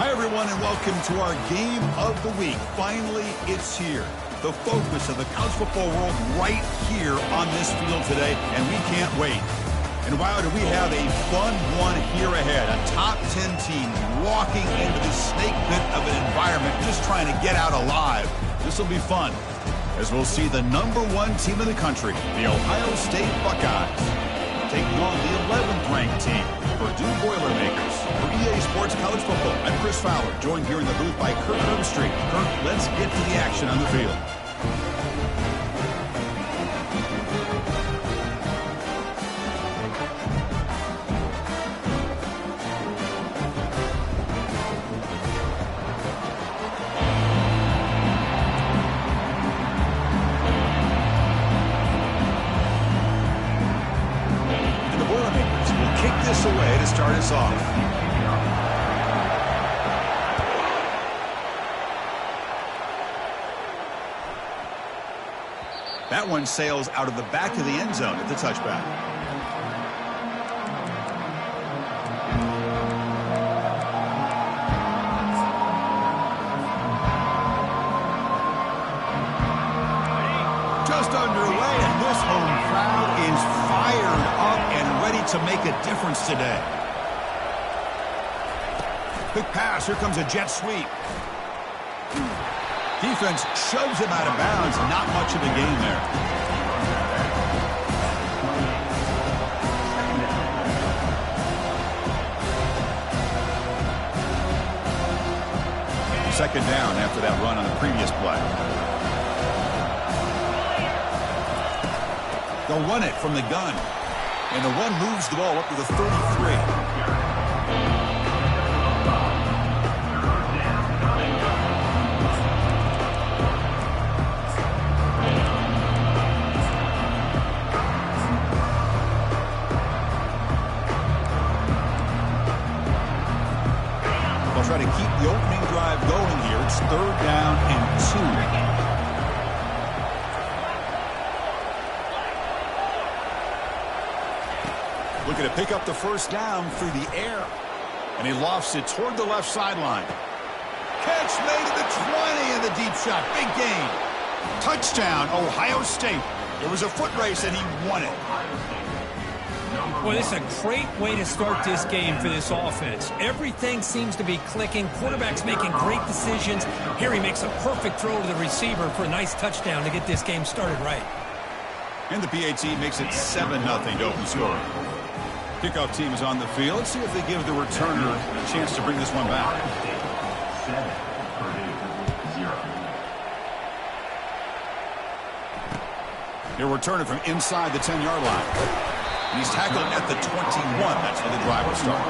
Hi, everyone, and welcome to our Game of the Week. Finally, it's here. The focus of the college football world right here on this field today, and we can't wait. And wow, do we have a fun one here ahead. A top 10 team walking into the snake pit of an environment just trying to get out alive. This will be fun, as we'll see the #1 team in the country, the Ohio State Buckeyes, taking on the 11th-ranked team, Purdue Boilermakers. For EA Sports College Football, I'm Chris Fowler, joined here in the booth by Kurt Herbstreit. Kurt, let's get to the action on the field. Away to start us off. That one sails out of the back of the end zone at the touchback. Just underway, and this home crowd is fired up and ready to make a difference today. Quick pass. Here comes a jet sweep. Defense shoves him out of bounds. Not much of a gain there. Second down after that run on the previous play. They'll run it from the gun. And the run moves the ball up to the 33. They'll try to keep the opening drive going here. It's 3rd down and 2. Looking to pick up the first down through the air. And he lofts it toward the left sideline. Catch made at the 20 and the deep shot. Big gain. Touchdown, Ohio State. It was a foot race and he won it. Well, this is a great way to start this game for this offense. Everything seems to be clicking. Quarterback's making great decisions. Here he makes a perfect throw to the receiver for a nice touchdown to get this game started right. And the PAT makes it 7-0 to open scoring. Kickoff team is on the field. Let's see if they give the returner a chance to bring this one back. 7, Purdue 0. He'll return it from inside the 10-yard line. And he's tackled at the 21. That's where the drive will start.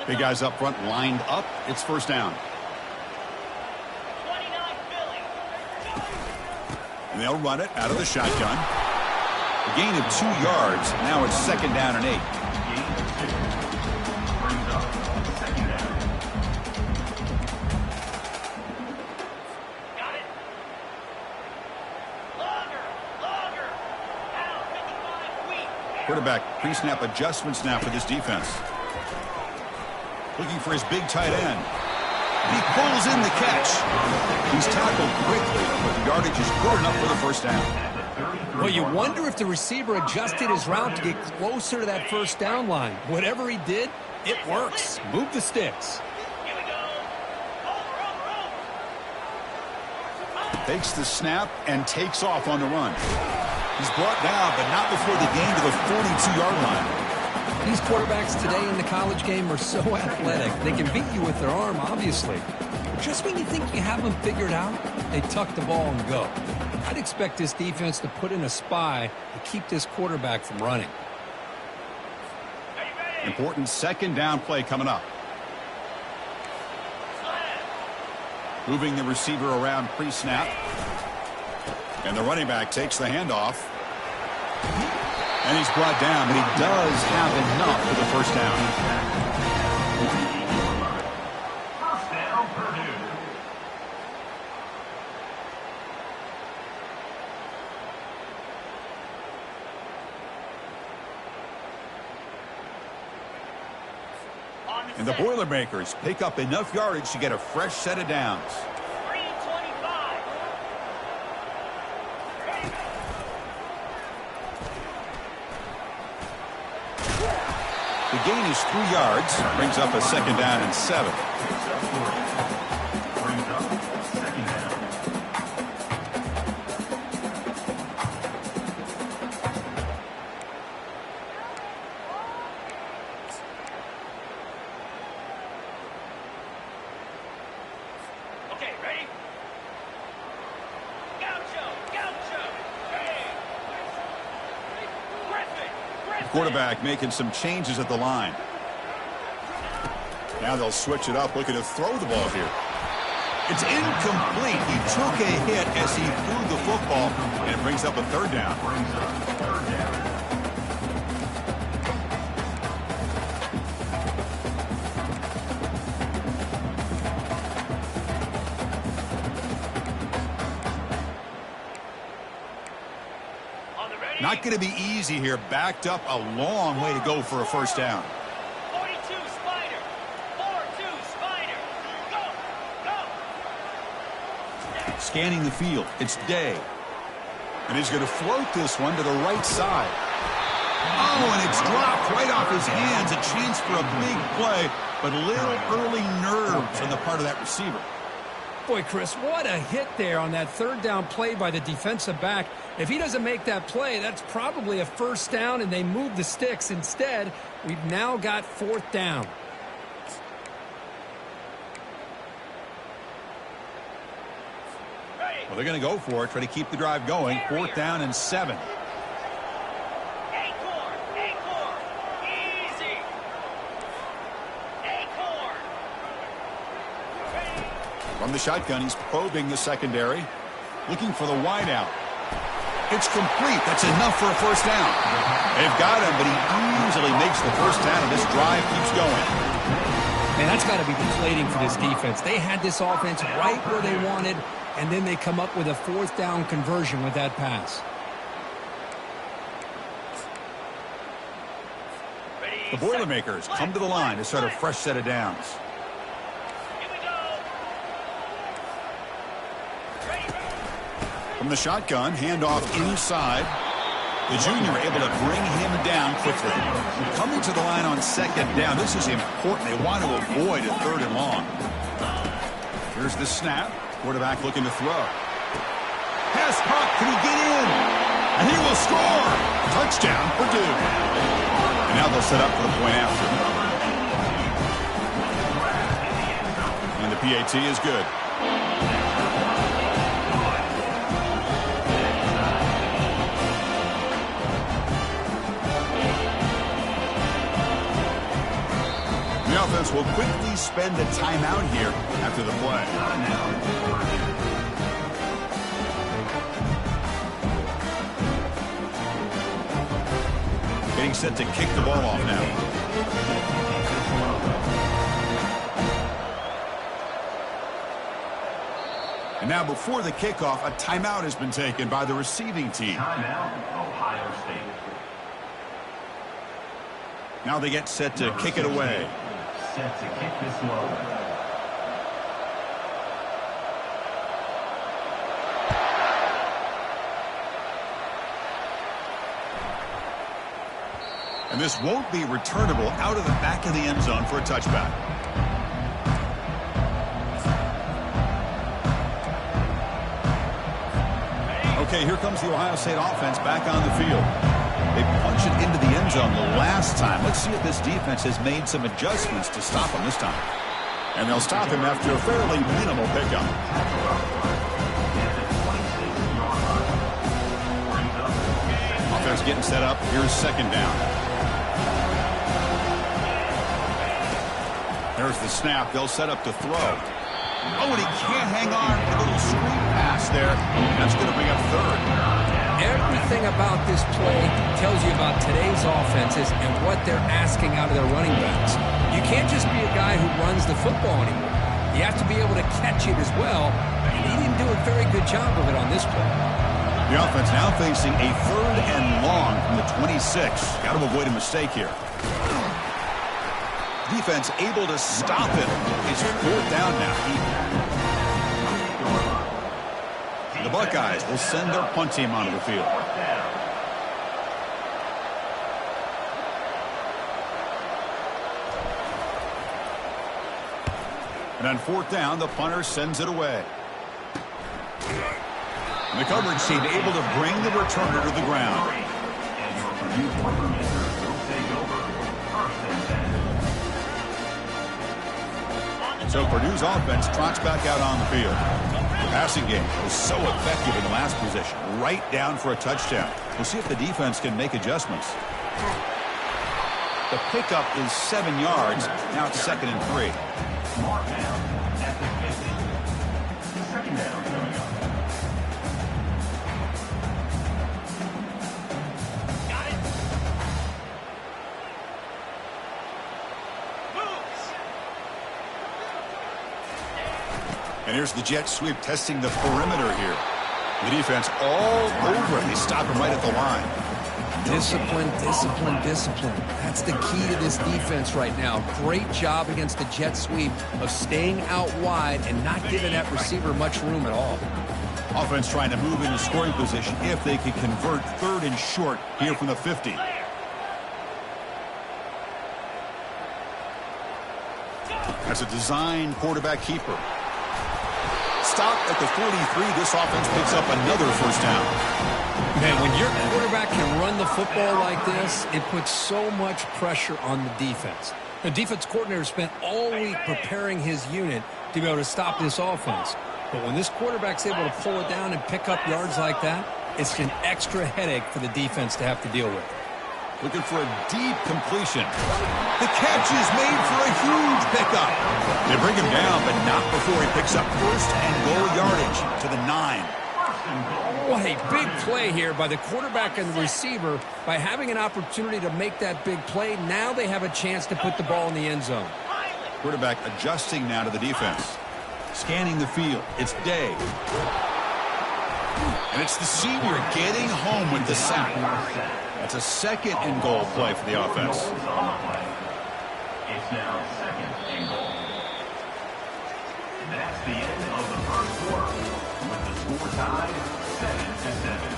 Big guys up front lined up. It's first down. And they'll run it out of the shotgun. A gain of 2 yards. Now it's 2nd down and 8. Quarterback pre-snap adjustments now for this defense. Looking for his big tight end. He pulls in the catch. He's tackled quickly, but the yardage is good enough for the first down. Well, you wonder if the receiver adjusted his route to get closer to that first down line. Whatever he did, it works. Move the sticks. Takes the snap and takes off on the run. He's brought down, but not before the gain to the 42-yard line. These quarterbacks today in the college game are so athletic. They can beat you with their arm, obviously. But just when you think you have them figured out, they tuck the ball and go. I'd expect this defense to put in a spy to keep this quarterback from running. Important 2nd down play coming up. Moving the receiver around pre-snap. And the running back takes the handoff. And he's brought down, but he does have enough for the first down. And the Boilermakers pick up enough yardage to get a fresh set of downs. 3:25. The gain is 3 yards, brings up a 2nd down and 7. Brings up 2nd down. Okay, ready? Gaucho! Gaucho! Hey! Griffin! Griffin! Quarterback making some changes at the line. Now they'll switch it up, looking to throw the ball here. It's incomplete. He took a hit as he threw the football, and it brings up a 3rd down. Brings up 3rd down. On the ready? Not going to be easy here. Backed up a long way to go for a 1st down. 42 Spider! 4-2 Spider! Go! Go! Scanning the field. It's Day. And he's going to float this one to the right side. Oh, and it's dropped right off his hands. A chance for a big play, but a little early nerves on the part of that receiver. Boy, Chris, what a hit there on that 3rd down play by the defensive back. If he doesn't make that play, that's probably a 1st down, and they move the sticks. Instead, we've now got 4th down. Ready! Well, they're going to go for it, try to keep the drive going. 4th down and 7. Acorn! Acorn! Easy! Acorn! Ready! From the shotgun, he's probing the secondary, looking for the wideout. It's complete. That's enough for a 1st down. They've got him, but he easily makes the 1st down, and this drive keeps going. Man, that's got to be deflating for this defense. They had this offense right where they wanted, and then they come up with a 4th down conversion with that pass. Ready! The Boilermakers come to the line to start a fresh set of downs. Here we go! Ready! From the shotgun, handoff inside. The junior able to bring him down quickly. Coming to the line on 2nd down. This is important. They want to avoid a 3rd and long. Here's the snap. Quarterback looking to throw. Pass puck. Can he get in? And he will score. Touchdown, Purdue. And now they'll set up for the point after. And the PAT is good. The offense will quickly spend a timeout here after the play. Getting set to kick the ball off now. And now before the kickoff, a timeout has been taken by the receiving team. Timeout, Ohio State. Now they get set to kick it away. Set to kick this one. And this won't be returnable out of the back of the end zone for a touchback. Okay, here comes the Ohio State offense back on the field. They punch it into the end zone the last time. Let's see if this defense has made some adjustments to stop him this time. And they'll stop him after a fairly minimal pickup. Offense getting set up. Here's 2nd down. There's the snap. They'll set up to throw. Oh, and he can't hang on. A little screen pass there. That's going to bring up 3rd. Everything about this play tells you about today's offenses and what they're asking out of their running backs. You can't just be a guy who runs the football anymore. You have to be able to catch it as well, and he didn't do a very good job of it on this play. The offense now facing a 3rd and long from the 26. Got to avoid a mistake here. Defense able to stop it. It's 4th down now. The Buckeyes will send their punt team onto the field. And on 4th down, the punter sends it away. And the coverage team able to bring the returner to the ground. So Purdue's offense trots back out on the field. The passing game was so effective in the last possession, right down for a touchdown. We'll see if the defense can make adjustments. The pickup is 7 yards. Now it's 2nd and 3. Mark down at the 50. 2nd down coming up. Got it. Moves. And here's the jet sweep testing the perimeter here. The defense all over it. They stop him right at the line. Discipline, discipline, discipline. That's the key to this defense right now. Great job against the jet sweep of staying out wide and not giving that receiver much room at all. Offense trying to move into scoring position if they can convert 3rd and short here from the 50. As a design quarterback keeper. Stop at the 43. This offense picks up another 1st down. Man, when your quarterback can run the football like this, it puts so much pressure on the defense. The defense coordinator spent all week preparing his unit to be able to stop this offense. But when this quarterback's able to pull it down and pick up yards like that, it's an extra headache for the defense to have to deal with. Looking for a deep completion. The catch is made for a huge pickup. They bring him down, but not before he picks up 1st and goal yardage to the 9. What a big play here by the quarterback and the receiver. By having an opportunity to make that big play, now they have a chance to put the ball in the end zone. Quarterback adjusting now to the defense. Scanning the field. It's Day. And it's the senior getting home with the sack. That's a 2nd and goal play for the offense. It's now 2nd and goal. That's the end of the 1st quarter. With the score tied 7-7.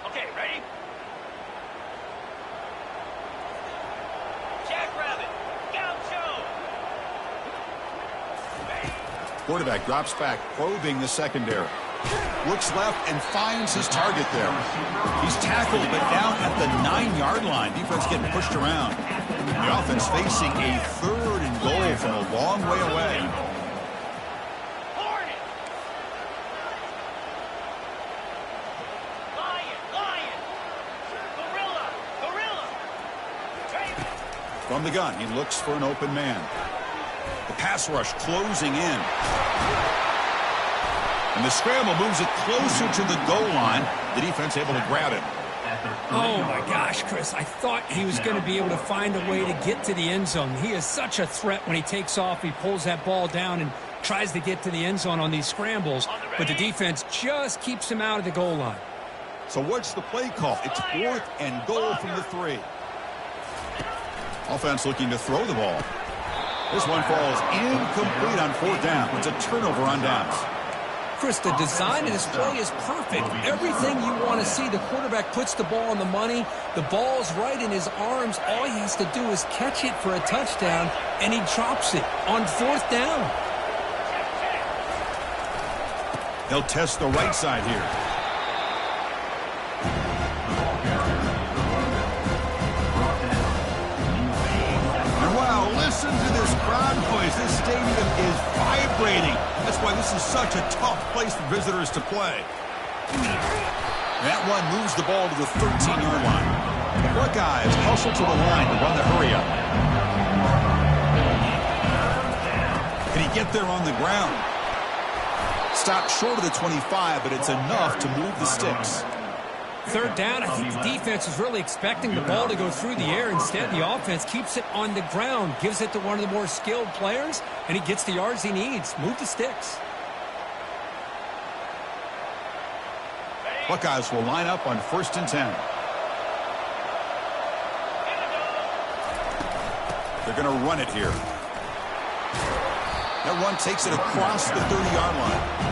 Okay, ready? Jackrabbit. Gaucho. Quarterback drops back, probing the secondary. Looks left and finds his target there. He's tackled, but down at the 9-yard line. Defense getting pushed around. The offense facing a 3rd and goal from a long way away. Hornet. Lion. Gorilla. Raven. From the gun, he looks for an open man. The pass rush closing in. And the scramble moves it closer to the goal line. The defense able to grab him. Oh, my gosh, Chris. I thought he was going to be able to find a way to get to the end zone. He is such a threat when he takes off. He pulls that ball down and tries to get to the end zone on these scrambles. But the defense just keeps him out of the goal line. So what's the play call? It's 4th and goal from the 3. Offense looking to throw the ball. This one falls incomplete on 4th down. It's a turnover on downs. Chris, the design of this play is perfect. Everything you want to see. The quarterback puts the ball on the money. The ball's right in his arms. All he has to do is catch it for a touchdown, and he drops it on 4th down. They'll test the right side here. And wow, listen to this crowd noise. This stadium is vibrating. That's why this is such a tough place for visitors to play. That one moves the ball to the 13-yard line. The Buckeyes hustle to the line to run the hurry-up. Can he get there on the ground? Stopped short of the 25, but it's enough to move the sticks. third down, I think the defense is really expecting the ball to go through the air. Instead, the offense keeps it on the ground, gives it to one of the more skilled players, and he gets the yards he needs. Move the sticks. Buckeyes will line up on 1st and 10. They're going to run it here. That run takes it across the 30-yard line.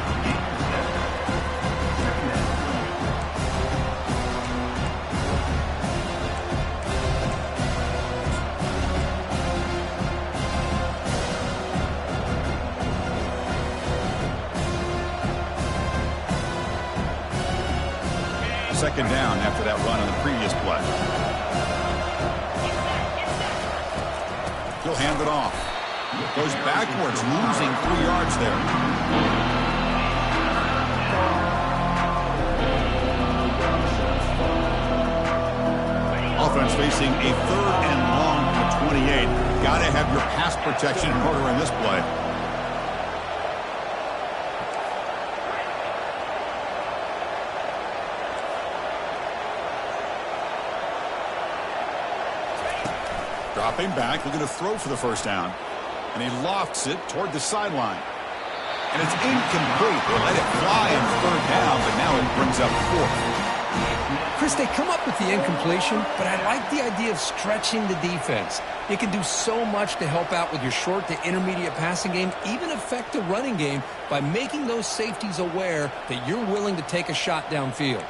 Second down after that run on the previous play. He'll hand it off. Goes backwards, losing 3 yards there. Offense facing a 3rd and long for 28. Got to have your pass protection in order in this play. Dropping back, looking to throw for the 1st down. And he lofts it toward the sideline. And it's incomplete. They let it fly in 3rd down, but now it brings up 4th. Chris, they come up with the incompletion, but I like the idea of stretching the defense. You can do so much to help out with your short to intermediate passing game, even affect the running game by making those safeties aware that you're willing to take a shot downfield.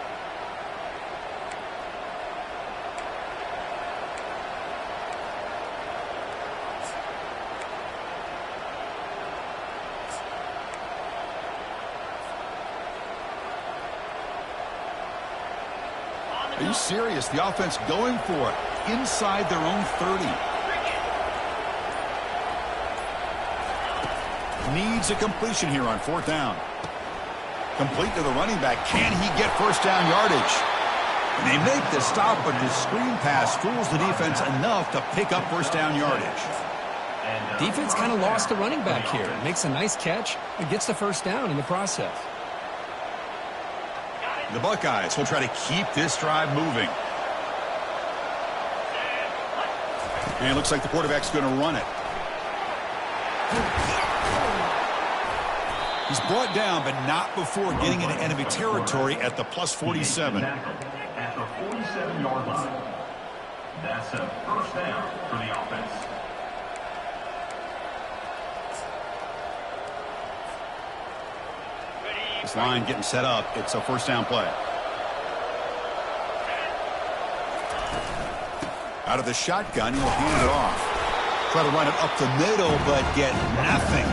Are you serious? The offense going for it inside their own 30. Needs a completion here on 4th down. Complete to the running back. Can he get 1st down yardage? And they make the stop, but the screen pass fools the defense enough to pick up 1st down yardage. Defense kind of lost the running back here. Makes a nice catch and gets the 1st down in the process. The Buckeyes will try to keep this drive moving. And it looks like the quarterback's going to run it. He's brought down, but not before getting into enemy territory at the plus 47. At the 47-yard line. That's a 1st down for the offense. This line getting set up. It's a 1st down play. Out of the shotgun, he'll hand it off. Try to run it up the middle, but get nothing.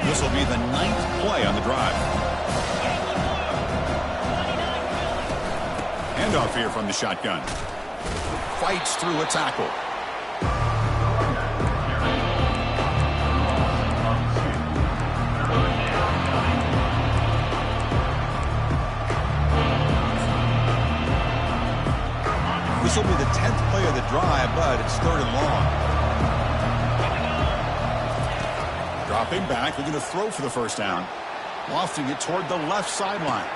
This will be the 9th play on the drive. Handoff here from the shotgun. Fights through a tackle. This will be the 10th play of the drive, but it's 3rd and long. Dropping back, looking to throw for the 1st down. Lofting it toward the left sideline.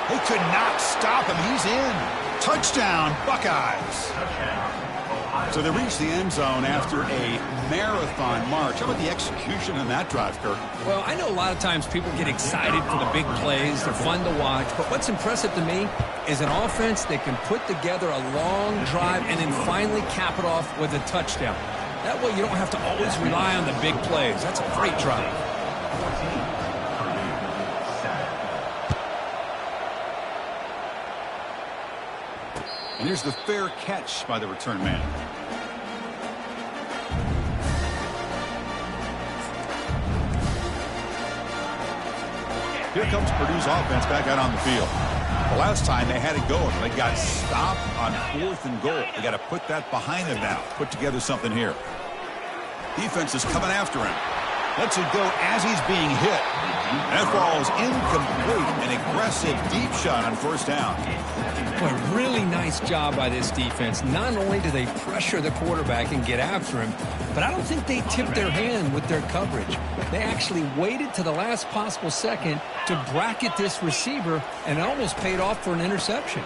They could not stop him. He's in. Touchdown, Buckeyes. So they reach the end zone after a marathon march. How about the execution on that drive, Kirk? Well, I know a lot of times people get excited for the big plays. They're fun to watch. But what's impressive to me is an offense that can put together a long drive and then finally cap it off with a touchdown. That way you don't have to always rely on the big plays. That's a great drive. And here's the fair catch by the return man. Here comes Purdue's offense back out on the field. The last time they had it going, they got stopped on 4th and goal. They got to put that behind them now. Put together something here. Defense is coming after him. Lets it go as he's being hit. That falls incomplete. An aggressive deep shot on first down. Boy, really nice job by this defense. Not only do they pressure the quarterback and get after him, but I don't think they tipped their hand with their coverage. They actually waited to the last possible second to bracket this receiver, and it almost paid off for an interception.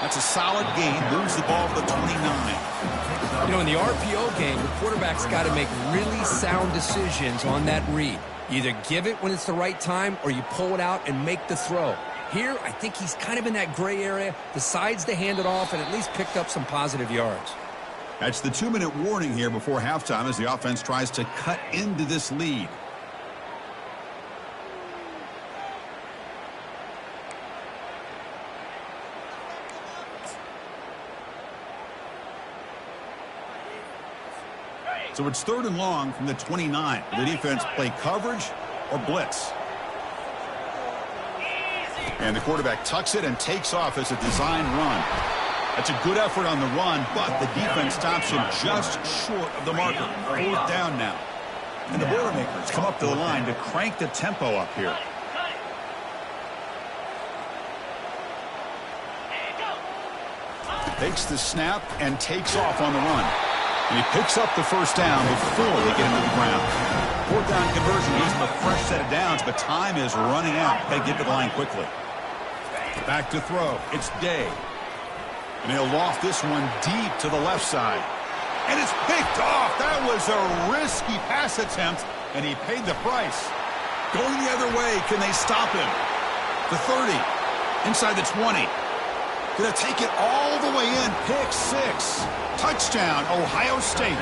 That's a solid gain. Moves the ball to the 29. You know, in the RPO game, the quarterback's got to make really sound decisions on that read. You either give it when it's the right time or you pull it out and make the throw. Here, I think he's kind of in that gray area, decides to hand it off and at least picked up some positive yards. That's the 2-minute warning here before halftime as the offense tries to cut into this lead. So it's 3rd and long from the 29. The defense play coverage or blitz. And the quarterback tucks it and takes off as a design run. That's a good effort on the run, but the defense stops him just short of the marker. 4th down now. And the Boilermakers come up to the line to crank the tempo up here. Takes the snap and takes off on the run. And he picks up the first down before they get into the ground. 4th down conversion gives him a fresh set of downs, but time is running out. They get to the line quickly. Back to throw. It's Day. And he'll loft this one deep to the left side. And it's picked off. That was a risky pass attempt, and he paid the price. Going the other way, can they stop him? The 30. Inside the 20. Gonna take it all the way in. Pick 6. Touchdown, Ohio State.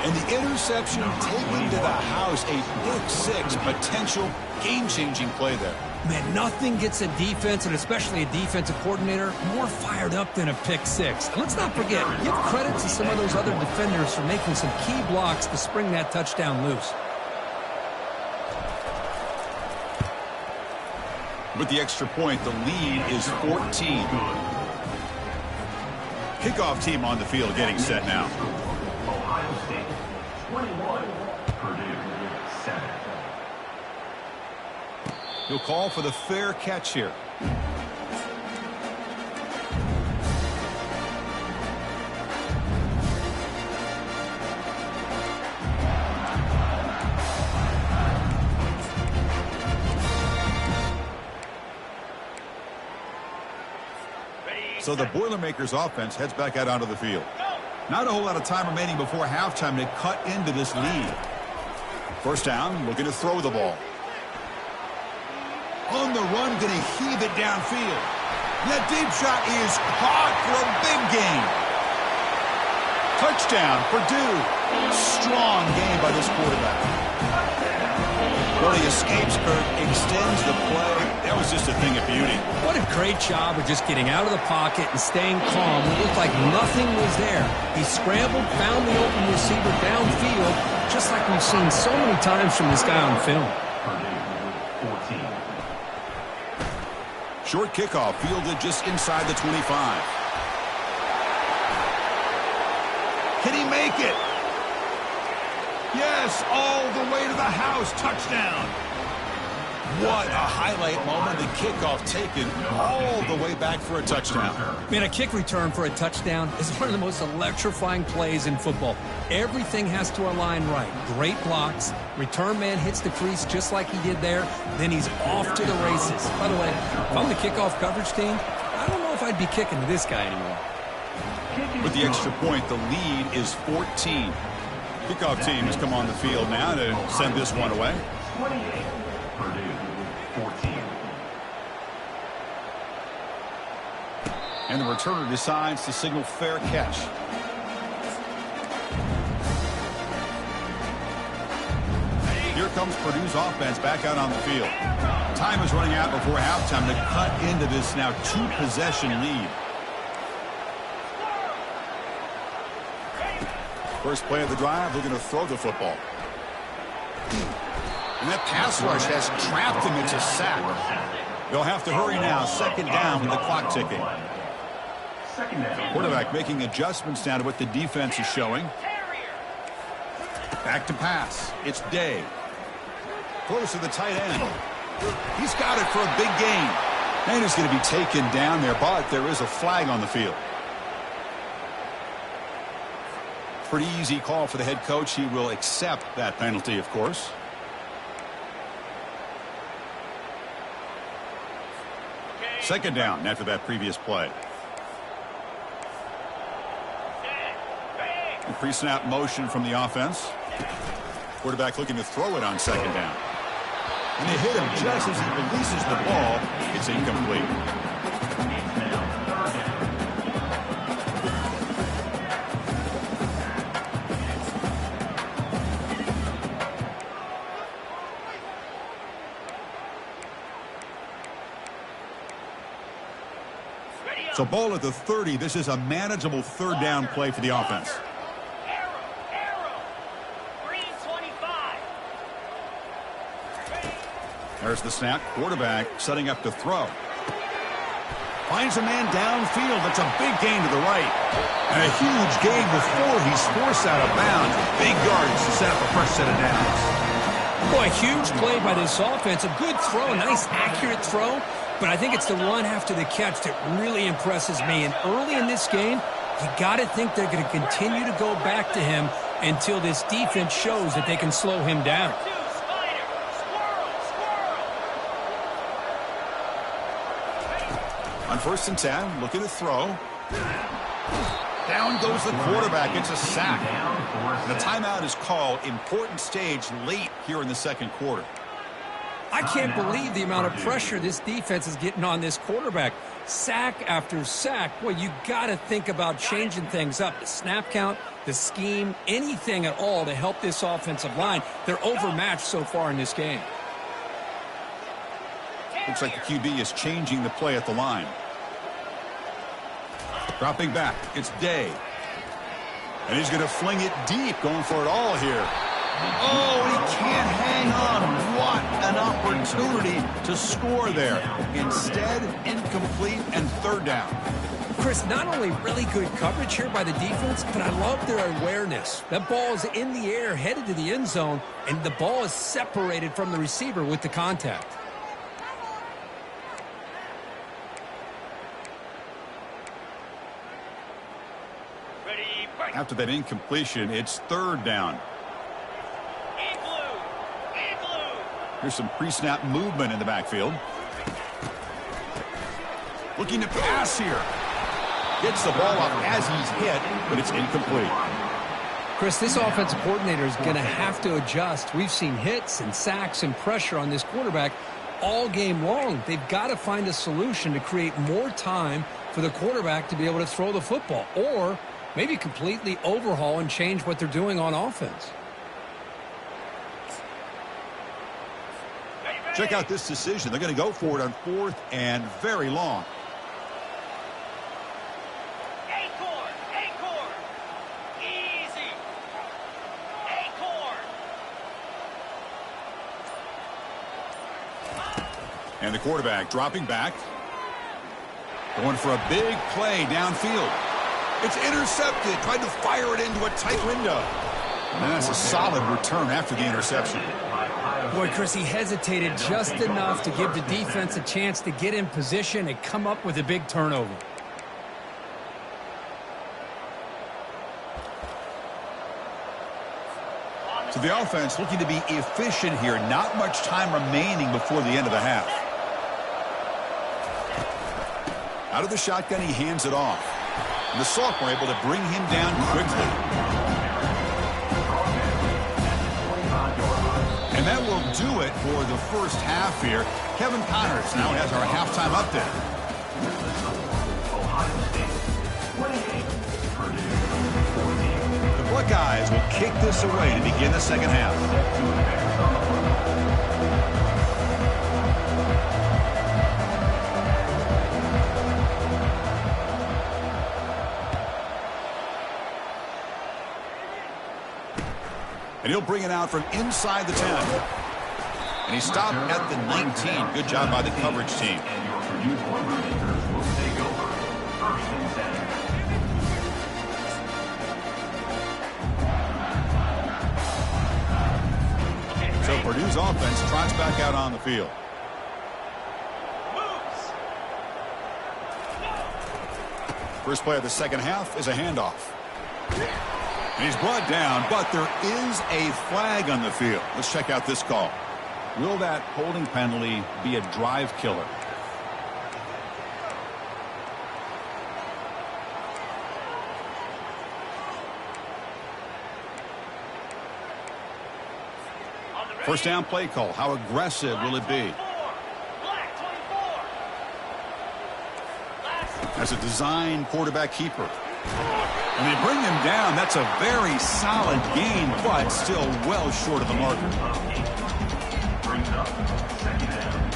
And the interception taken to the house. A pick 6. Potential game-changing play there. Man, nothing gets a defense, and especially a defensive coordinator, more fired up than a pick 6. And let's not forget, give credit to some of those other defenders for making some key blocks to spring that touchdown loose. With the extra point, the lead is 14. Kickoff team on the field getting set now. Ohio State 21, Purdue 7. He'll call for the fair catch here. So the Boilermakers offense heads back out onto the field. Not a whole lot of time remaining before halftime to cut into this lead. First down, looking to throw the ball. On the run, going to heave it downfield. That deep shot is caught for a big gain. Touchdown, Purdue. Strong game by this quarterback. Well, he escapes, Kurt, extends the play. That was just a thing of beauty. What a great job of just getting out of the pocket and staying calm. It looked like nothing was there. He scrambled, found the open receiver downfield, just like we've seen so many times from this guy on film. Purdue 14. Short kickoff fielded just inside the 25. Can he make it? Yes, all the way to the house. Touchdown. What a highlight moment. The kickoff taken all the way back for a touchdown. Man, a kick return for a touchdown is one of the most electrifying plays in football. Everything has to align right. Great blocks. Return man hits the crease just like he did there. Then he's off to the races. By the way, if I'm the kickoff coverage team, I don't know if I'd be kicking to this guy anymore. With the extra point, the lead is 14. Kickoff team has come on the field now to send this one away. 28, Purdue 14. And the returner decides to signal fair catch. Here comes Purdue's offense back out on the field. Time is running out before halftime to cut into this now 2-possession lead. First play of the drive, looking to throw the football. And that pass rush has trapped him. It's a sack. They'll have to hurry now. Second down with the clock ticking. Second down. Quarterback making adjustments down to what the defense is showing. Back to pass. It's Day. Close to the tight end. He's got it for a big gain. And he's going to be taken down there, but there is a flag on the field. Pretty easy call for the head coach. He will accept that penalty, of course. Second down after that previous play. Pre-snap motion from the offense. Quarterback looking to throw it on second down. And they hit him just as he releases the ball. It's incomplete. So ball at the 30. This is a manageable third down play for the offense. There's the snap. Quarterback setting up to throw. Finds a man downfield. That's a big gain to the right. And a huge gain before he's forced out of bounds. Big yardage to set up a fresh set of downs. Boy, huge play by this offense. A good throw, a nice accurate throw. But I think it's the run after the catch that really impresses me. And early in this game, you got to think they're going to continue to go back to him until this defense shows that they can slow him down. On 1st and 10, looking to throw. Down goes the quarterback. It's a sack. And the timeout is called. Important stage late here in the second quarter. I can't believe the amount of pressure this defense is getting on this quarterback. Sack after sack. Boy, you got to think about changing things up. The snap count, the scheme, anything at all to help this offensive line. They're overmatched so far in this game. Looks like the QB is changing the play at the line. Dropping back, it's Day. And he's going to fling it deep, going for it all here. Oh, he can't hang on. What an opportunity to score there. Instead, incomplete and third down. Chris, not only really good coverage here by the defense, but I love their awareness. That ball is in the air, headed to the end zone, and the ball is separated from the receiver with the contact. After that incompletion, it's third down. Here's some pre-snap movement in the backfield. Looking to pass here. Gets the ball up as he's hit, but it's incomplete. Chris, this offensive coordinator is going to have to adjust. We've seen hits and sacks and pressure on this quarterback all game long. They've got to find a solution to create more time for the quarterback to be able to throw the football, or maybe completely overhaul and change what they're doing on offense. Check out this decision. They're going to go for it on 4th and very long. Acorn. Easy. Acorn. And the quarterback dropping back. Going for a big play downfield. It's intercepted. Tried to fire it into a tight window. And that's a solid return after the interception. Boy, Chris, he hesitated just enough to give the defense a chance to get in position and come up with a big turnover. So the offense looking to be efficient here. Not much time remaining before the end of the half. Out of the shotgun, he hands it off. And the sophomore able to bring him down quickly. And that will do it for the first half here. Kevin Connors now has our halftime update. The Buckeyes will kick this away to begin the second half. And he'll bring it out from inside the 10. And he stopped at the 19. Good job by the coverage team. And your Purdue Boilermakers will take over. 1st and 10. Purdue's offense trots back out on the field. First play of the second half is a handoff. And he's brought down, but there is a flag on the field. Let's check out this call. Will that holding penalty be a drive killer? First down play call. How aggressive will it be? As a design quarterback keeper. And they bring him down. That's a very solid gain, but still well short of the marker. Brings up second down.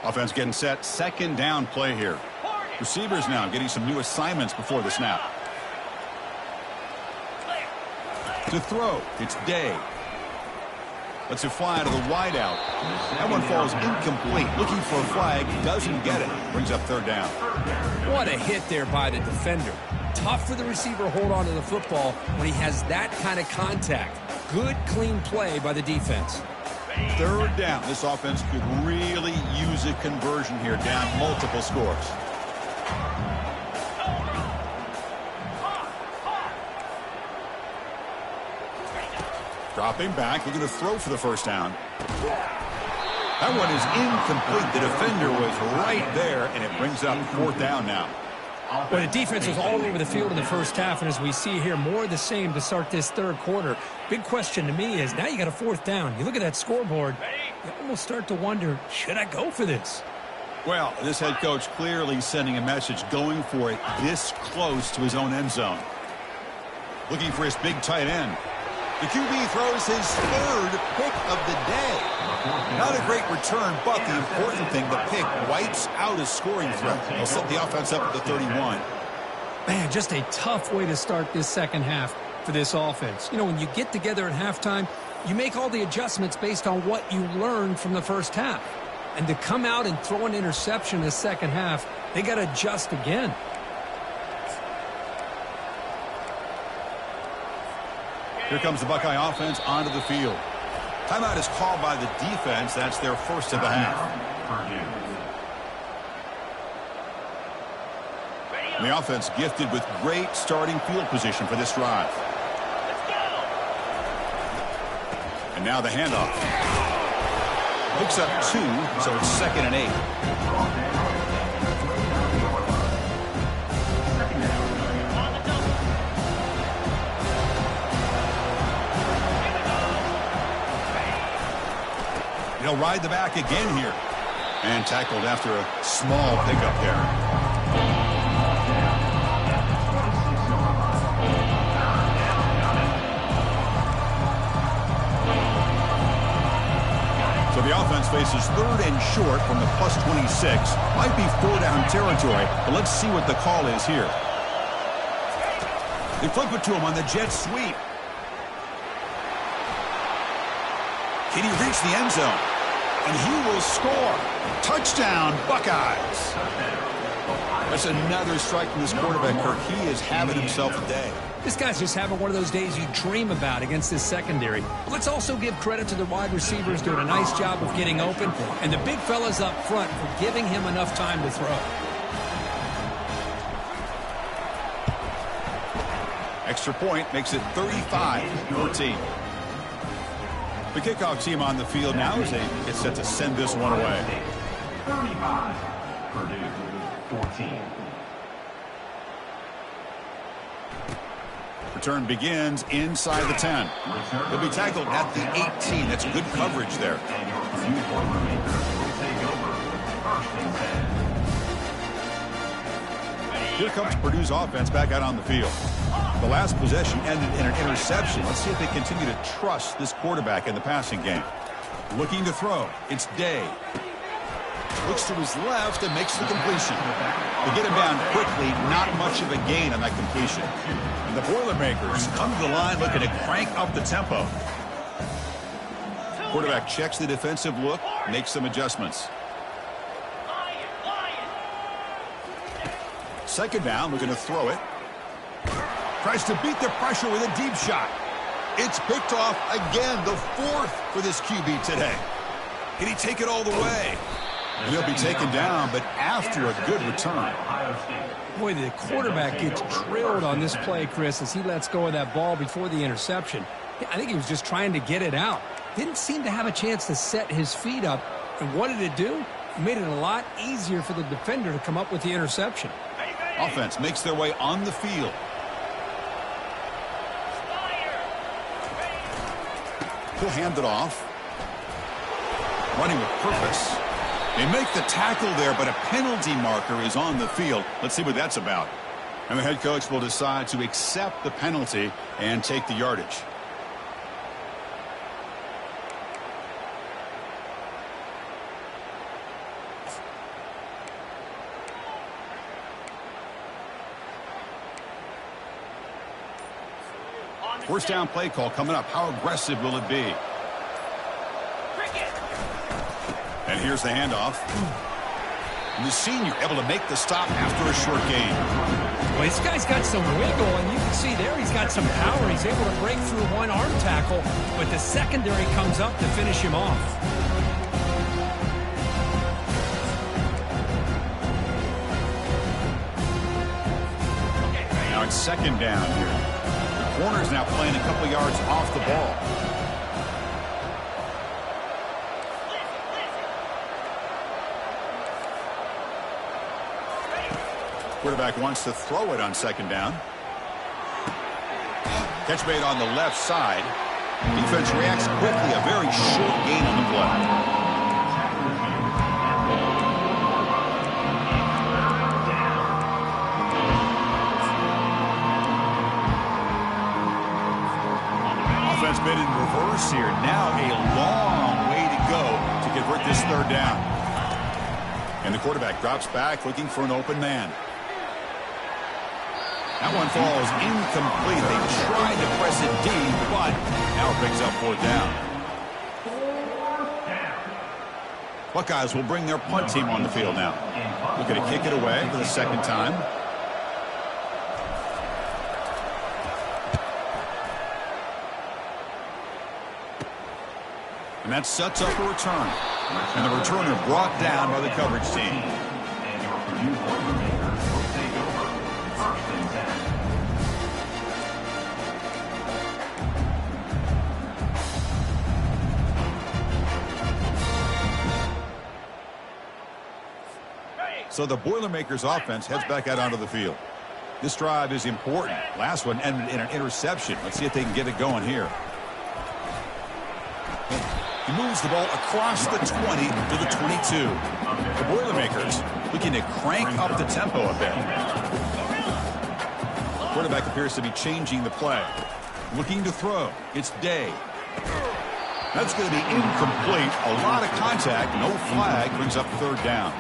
Offense getting set. Second down play here. Receivers now getting some new assignments before the snap. To throw, it's Day. Lets it fly to the wideout. That one falls incomplete. Looking for a flag, doesn't get it. Brings up third down. What a hit there by the defender. Tough for the receiver to hold on to the football when he has that kind of contact. Good, clean play by the defense. Third down. This offense could really use a conversion here, down multiple scores. Dropping back, looking to throw for the first down. That one is incomplete. The defender was right there, and it brings up fourth down now. Well, the defense was all over the field in the first half, and as we see here, more of the same to start this third quarter. Big question to me is, now you got a fourth down. You look at that scoreboard, you almost start to wonder, should I go for this? Well, this head coach clearly sending a message, going for it this close to his own end zone. Looking for his big tight end. The QB throws his third pick of the day. Not a great return, but the important thing, the pick wipes out a scoring threat. He'll set the offense up at the 31. Man, just a tough way to start this second half for this offense. You know, when you get together at halftime, you make all the adjustments based on what you learned from the first half. And to come out and throw an interception in the second half, they got to adjust again. Here comes the Buckeye offense onto the field. Timeout is called by the defense. That's their first of the half. And the offense gifted with great starting field position for this drive. And now the handoff. Picks up 2, so it's 2nd and 8. He'll ride the back again here. And tackled after a small pickup there. So the offense faces 3rd and short from the +26. Might be 4-down territory, but let's see what the call is here. They flip it to him on the jet sweep. Can he reach the end zone? And he will score. Touchdown, Buckeyes. That's another strike from this quarterback, Kirk. He is having himself a day. This guy's just having one of those days you dream about against this secondary. Let's also give credit to the wide receivers doing a nice job of getting open, and the big fellas up front for giving him enough time to throw. Extra point makes it 35-14. The kickoff team on the field now as they get set to send this one away. 35, Purdue, 14. Return begins inside the 10. He'll be tackled at the 18. That's good coverage there. And your Purdue Boilermakers will take over 1st and 10. Here comes Purdue's offense back out on the field. The last possession ended in an interception. Let's see if they continue to trust this quarterback in the passing game. Looking to throw. It's Day. Looks to his left and makes the completion. They get him down quickly. Not much of a gain on that completion. And the Boilermakers come to the line looking to crank up the tempo. Quarterback checks the defensive look, makes some adjustments. Second down, looking to throw it. Tries to beat the pressure with a deep shot. It's picked off again, the fourth for this QB today. Can he take it all the way? He'll be taken down, but after a good return. Boy, the quarterback gets drilled on this play, Chris, as he lets go of that ball before the interception. I think he was just trying to get it out. Didn't seem to have a chance to set his feet up. And what did it do? It made it a lot easier for the defender to come up with the interception. Offense makes their way on the field. He'll hand it off. Running with purpose. They make the tackle there, but a penalty marker is on the field. Let's see what that's about. And the head coach will decide to accept the penalty and take the yardage. First down play call coming up. How aggressive will it be? And here's the handoff. And the senior able to make the stop after a short gain. Well, this guy's got some wiggle, and you can see there he's got some power. He's able to break through one arm tackle, but the secondary comes up to finish him off. Now it's second down here. The corner's now playing a couple yards off the ball. Quarterback wants to throw it on second down. Catch made on the left side. Defense reacts quickly. A very short gain on the play. Offense made in reverse here. Now a long way to go to convert this third down. And the quarterback drops back looking for an open man. That one falls incomplete. They tried to press it deep, but now it brings up fourth down. Buckeyes will bring their punt team on the field now. Looking to kick it away for the second time. And that sets up a return. And the returner brought down by the coverage team. So the Boilermakers offense heads back out onto the field. This drive is important. Last one ended in an interception. Let's see if they can get it going here. He moves the ball across the 20 to the 22. The Boilermakers looking to crank up the tempo a bit. Quarterback appears to be changing the play. Looking to throw. It's Day. That's going to be incomplete. A lot of contact. No flag. Brings up third down.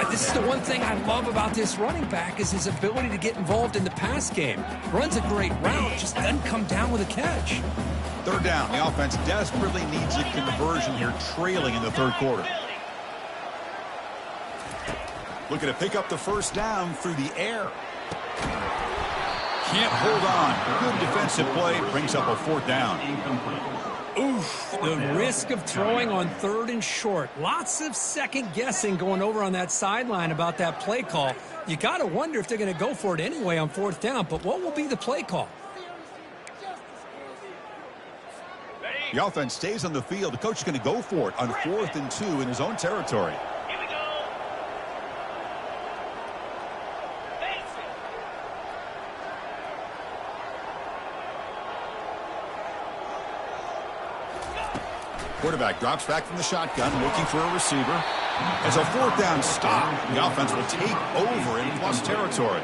This is the one thing I love about this running back is his ability to get involved in the pass game. Runs a great route, just doesn't come down with a catch. Third down. The offense desperately needs a conversion here, trailing in the third quarter. Looking to pick up the first down through the air. Can't hold on. Good defensive play. Brings up a fourth down. Oof, the risk of throwing on third and short. Lots of second guessing going over on that sideline about that play call. You got to wonder if they're going to go for it anyway on fourth down, but what will be the play call? The offense stays on the field. The coach is going to go for it on 4th and 2 in his own territory. Here we go. Quarterback drops back from the shotgun, looking for a receiver. As a fourth down stop, the offense will take over in plus territory.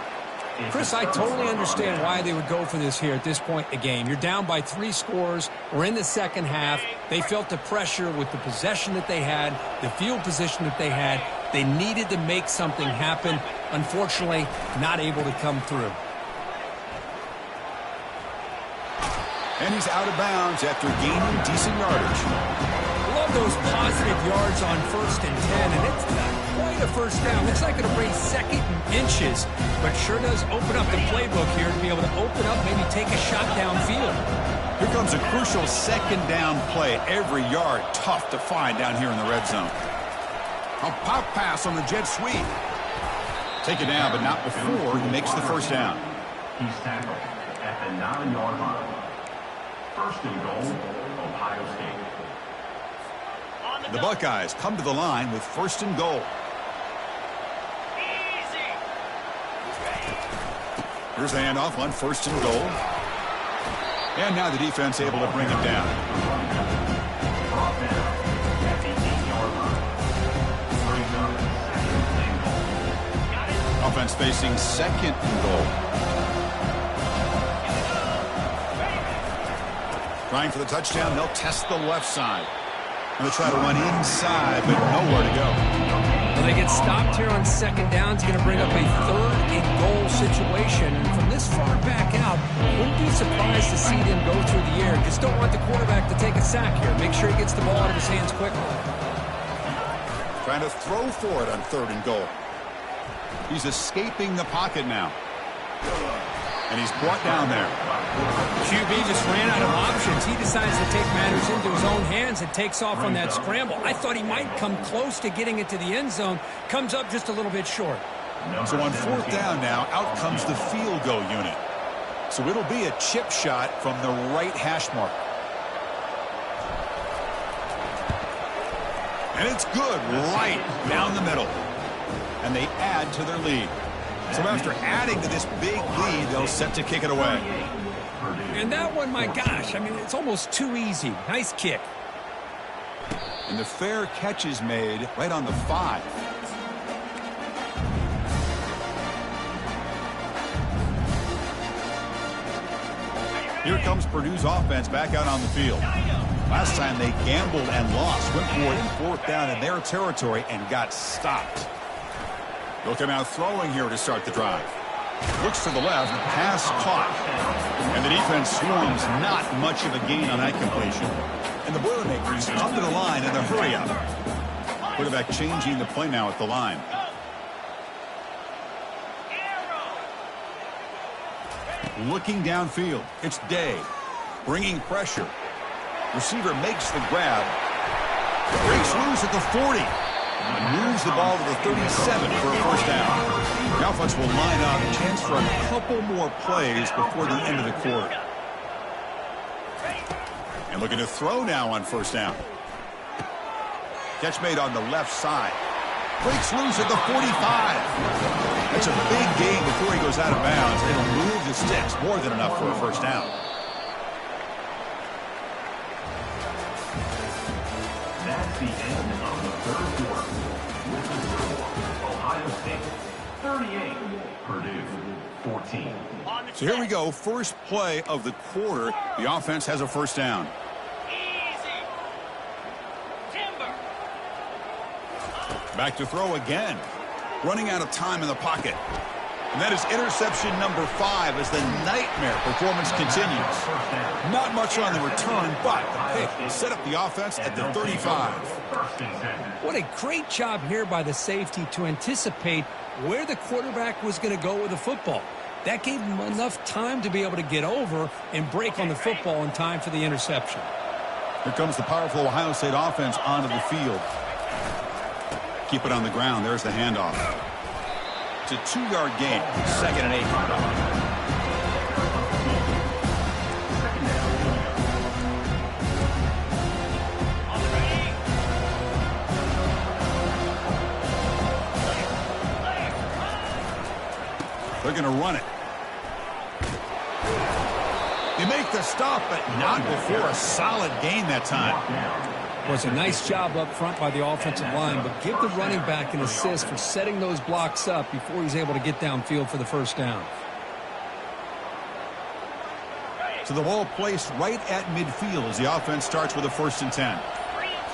Chris, I totally understand why they would go for this here at this point in the game. You're down by 3 scores. We're in the second half. They felt the pressure with the possession that they had, the field position that they had. They needed to make something happen. Unfortunately, not able to come through. And he's out of bounds after gaining decent yardage. I love those positive yards on 1st and 10, and it's not quite a first down. Looks like it'll bring second and inches, but sure does open up the playbook here to be able to open up, maybe take a shot downfield. Here comes a crucial second down play. Every yard tough to find down here in the red zone. A pop pass on the jet sweep. Take it down, but not before he makes the first down. He's tackled at the 9-yard line. First and goal, Ohio State. The Buckeyes come to the line with first and goal. Easy. Here's the handoff on first and goal. And now the defense able to bring him down. Brought down at the 8-yard line. Brings up second and goal. Offense facing second and goal. Trying for the touchdown, they'll test the left side. And they'll try to run inside, but nowhere to go. Well, they get stopped here on second down. It's going to bring up a third and goal situation. And from this far back out, wouldn't be surprised to see them go through the air. Just don't want the quarterback to take a sack here. Make sure he gets the ball out of his hands quickly. Trying to throw for it on third and goal. He's escaping the pocket now. And he's brought down there. QB just ran out of options. He decides to take matters into his own hands and takes off on that scramble. I thought he might come close to getting it to the end zone. Comes up just a little bit short. So on fourth down now, out comes the field goal unit. So it'll be a chip shot from the right hash mark. And it's good right down the middle. And they add to their lead. So after adding to this big lead, they'll set to kick it away. And that one, my gosh, I mean, it's almost too easy. Nice kick. And the fair catch is made right on the 5. Here comes Purdue's offense back out on the field. Last time they gambled and lost, went for it in fourth down in their territory and got stopped. They'll come out throwing here to start the drive. Looks to the left, pass caught. And the defense swarms, not much of a gain on that completion. And the Boilermakers come to the line in the hurry up. Quarterback changing the play now at the line. Looking downfield, it's Day. Bringing pressure. Receiver makes the grab. Breaks loose at the 40. Moves the ball to the 37 for a first down. The offense will line up, chance for a couple more plays before the end of the quarter. And looking to throw now on first down. Catch made on the left side. Breaks loose at the 45. That's a big gain before he goes out of bounds. It'll move the sticks, more than enough for a first down. That's the end of the third quarter. With the score, Ohio State 38, Purdue 14. So here we go, first play of the quarter. The offense has a first down. Easy. Timber. Back to throw again. Running out of time in the pocket. And that is interception number 5 as the nightmare performance continues. Not much on the return, but hey, set up the offense at the 35. What a great job here by the safety to anticipate where the quarterback was going to go with the football. That gave him enough time to be able to get over and break on the football in time for the interception. Here comes the powerful Ohio State offense onto the field. Keep it on the ground. There's the handoff. It's a 2-yard gain. 2nd and 8. They're going to run it. They make the stop, but not before a solid gain that time. Was a nice job up front by the offensive line, but give the running back an assist for setting those blocks up before he's able to get downfield for the first down. So the ball placed right at midfield as the offense starts with a 1st and 10. 3 and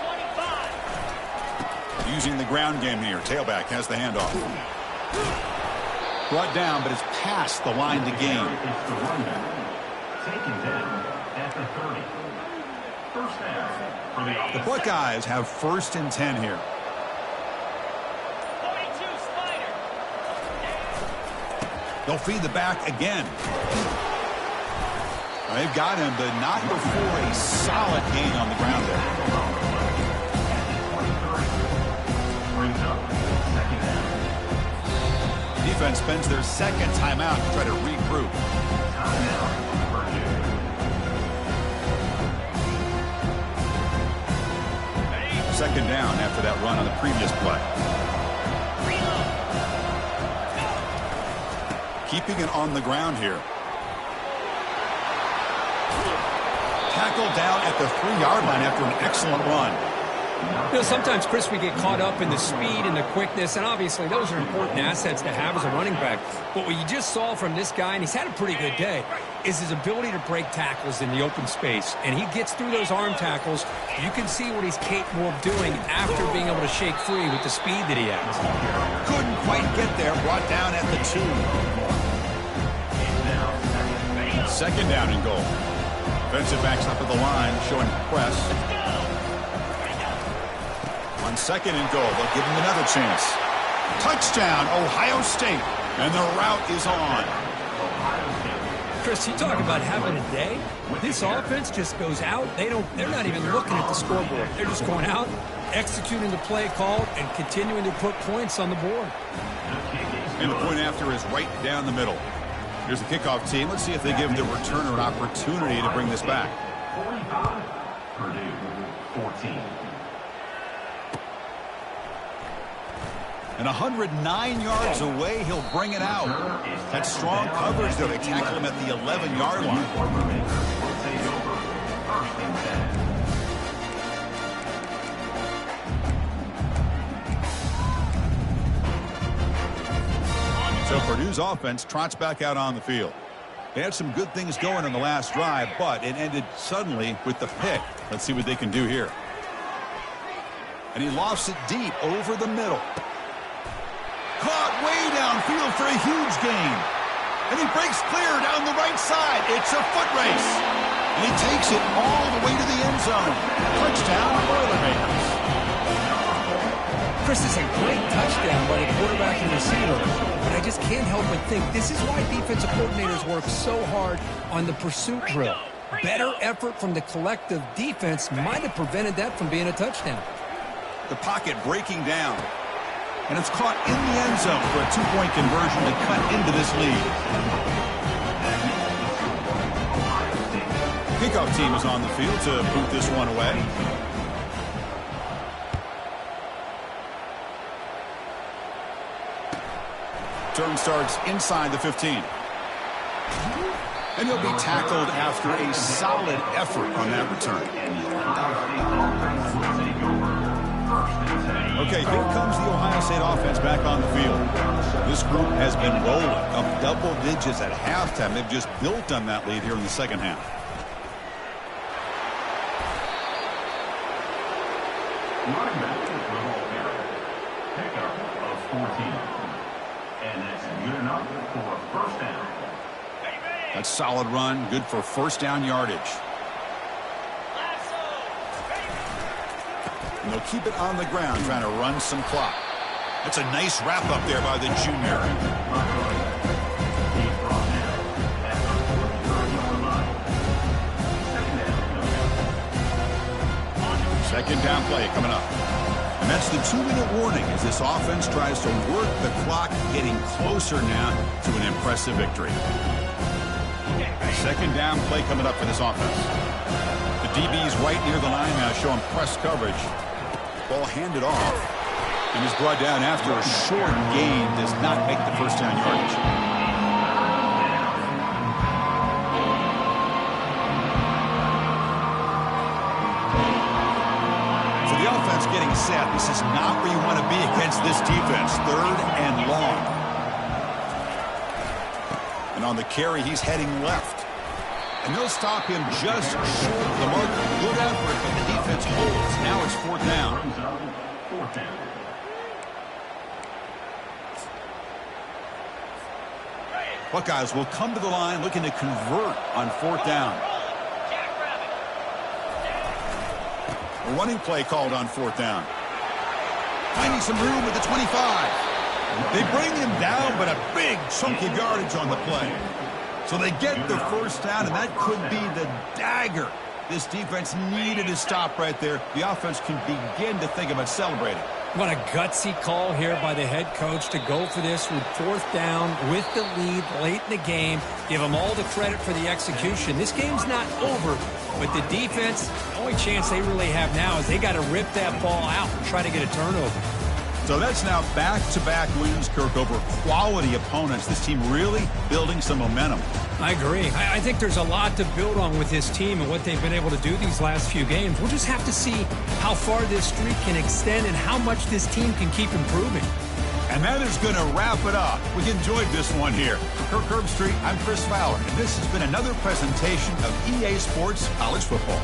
25. Using the ground game here. Tailback has the handoff. Brought down, but it's past the line to gain. It's the running. Taken down at the 30. First down for the The Buckeyes have 1st and 10 here. 42. They'll feed the back again. They've got him, but not before a solid gain on the ground there. Defense spends their second timeout to try to regroup. Second down after that run on the previous play. Keeping it on the ground here. Tackled down at the 3-yard line after an excellent run. You know, sometimes, Chris, we get caught up in the speed and the quickness, and obviously those are important assets to have as a running back. But what you just saw from this guy, and he's had a pretty good day, is his ability to break tackles in the open space. And he gets through those arm tackles. You can see what he's capable of doing after being able to shake free with the speed that he has. Couldn't quite get there. Brought down at the 2. Second down and goal. Defensive backs up at the line, showing press. On second and goal, they'll give him another chance. Touchdown, Ohio State. And the route is on. Chris, you talk about having a day. This offense just goes out. They're not even looking at the scoreboard. They're just going out, executing the play call, and continuing to put points on the board. And the point after is right down the middle. Here's the kickoff team. Let's see if they give the returner an opportunity to bring this back. 45, Purdue, 14. And 109 yards away, he'll bring it out. That strong coverage, though. They tackle him at the 11-yard line. So Purdue's offense trots back out on the field. They had some good things going on the last drive, but it ended suddenly with the pick. Let's see what they can do here. And he lofts it deep over the middle. Caught way downfield for a huge gain. And he breaks clear down the right side. It's a foot race. And he takes it all the way to the end zone. Touchdown, Boilermakers. Chris, is a great touchdown by the quarterback and receiver. But I just can't help but think this is why defensive coordinators work so hard on the pursuit drill. Better effort from the collective defense might have prevented that from being a touchdown. The pocket breaking down. And it's caught in the end zone for a 2-point conversion to cut into this lead. Kickoff team is on the field to boot this one away. Turn starts inside the 15. And he'll be tackled after a solid effort on that return. Okay, here comes the Ohio State offense back on the field. This group has been rolling up double digits at halftime. They've just built on that lead here in the second half. Running back with the ball carrier. Pickup of 14. And that's good enough for a first down. That's a solid run, good for first down yardage. And they'll keep it on the ground, trying to run some clock. That's a nice wrap up there by the junior. Second down play coming up. And that's the 2-minute warning as this offense tries to work the clock, getting closer now to an impressive victory. Second down play coming up for this offense. The DB's right near the line now, showing press coverage. Ball handed off and is brought down after a short gain. Does not make the first down yardage. So the offense getting set. This is not where you want to be against this defense. Third and long. And on the carry, he's heading left. And they'll stop him just short of the mark. Good effort, but the defense holds. Now it's fourth down. Buckeyes will come to the line looking to convert on fourth down. A running play called on fourth down. Finding some room at the 25. They bring him down, but a big chunk of yardage on the play. So they get the first down, and that could be the dagger this defense needed to stop right there. The offense can begin to think about celebrating. What a gutsy call here by the head coach to go for this with fourth down with the lead late in the game. Give them all the credit for the execution. This game's not over, but the defense, the only chance they really have now is they got to rip that ball out and try to get a turnover. So that's now back-to-back wins, Kirk, over quality opponents. This team really building some momentum. I agree. I think there's a lot to build on with this team and what they've been able to do these last few games. We'll just have to see how far this streak can extend and how much this team can keep improving. And that is going to wrap it up. We enjoyed this one here. For Kirk Herbstreit, I'm Chris Fowler, and this has been another presentation of EA Sports College Football.